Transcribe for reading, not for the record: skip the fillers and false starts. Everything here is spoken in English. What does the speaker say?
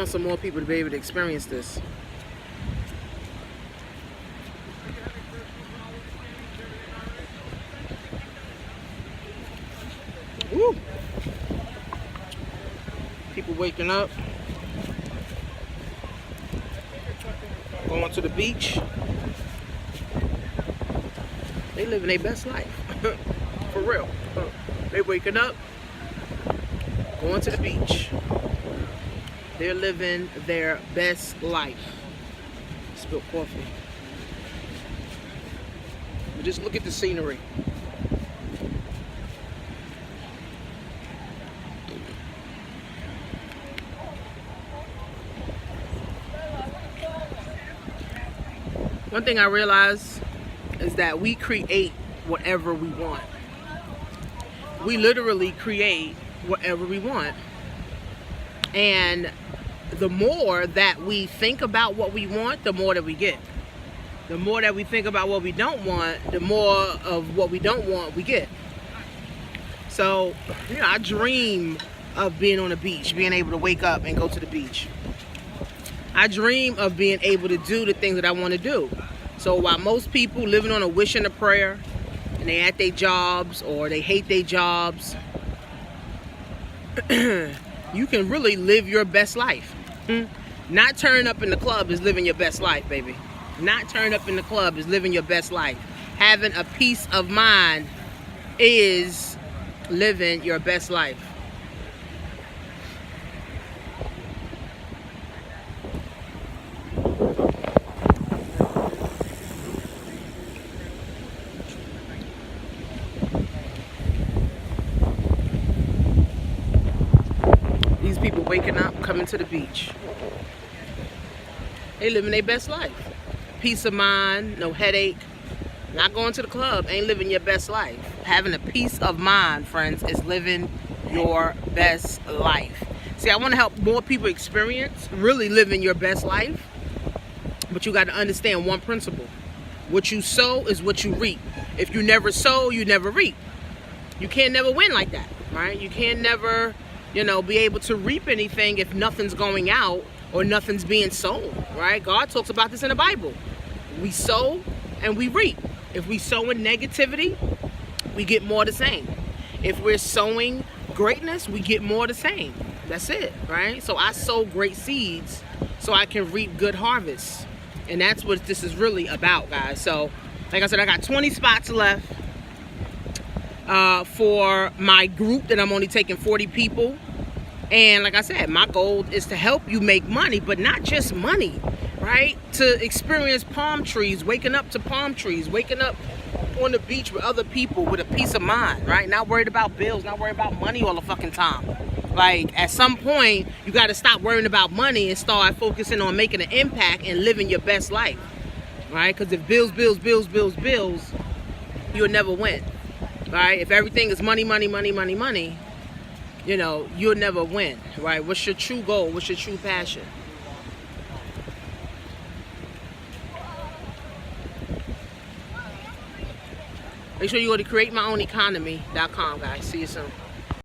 want some more people to be able to experience this. Woo. People waking up, going to the beach. They living their best life. For real. They waking up, going to the beach. They're living their best life. Spilled coffee. But just look at the scenery. One thing I realize is that we create whatever we want. We literally create whatever we want. And the more that we think about what we want, the more that we get. The more that we think about what we don't want, the more of what we don't want we get. So, you know, I dream of being on the beach, being able to wake up and go to the beach. I dream of being able to do the things that I want to do. So while most people living on a wish and a prayer, and they at their jobs or they hate their jobs, you can really live your best life. Not turning up in the club is living your best life, baby. Not turning up in the club is living your best life. Having a peace of mind is living your best life. These people waking up, coming to the beach. They living their best life. Peace of mind, no headache. Not going to the club ain't living your best life. Having a peace of mind, friends, is living your best life. See, I want to help more people experience really living your best life. But you got to understand one principle. What you sow is what you reap. If you never sow, you never reap. You can't never win like that, right? You can't never, you know, be able to reap anything if nothing's going out or nothing's being sown, right? God talks about this in the Bible. We sow and we reap. If we sow in negativity, we get more the same. If we're sowing greatness, we get more the same. That's it, right? So I sow great seeds so I can reap good harvests. And that's what this is really about, guys. So, like I said, I got 20 spots left for my group that I'm only taking 40 people. And like I said, my goal is to help you make money, but not just money, right? To experience palm trees, waking up to palm trees, waking up on the beach with other people with a peace of mind, right? Not worried about bills, not worried about money all the fucking time. Like, at some point, you got to stop worrying about money and start focusing on making an impact and living your best life, right? Because if bills, you'll never win, right? If everything is money, you know, you'll never win, right? What's your true goal? What's your true passion? Make sure you go to createmyown.economy.com, guys. See you soon.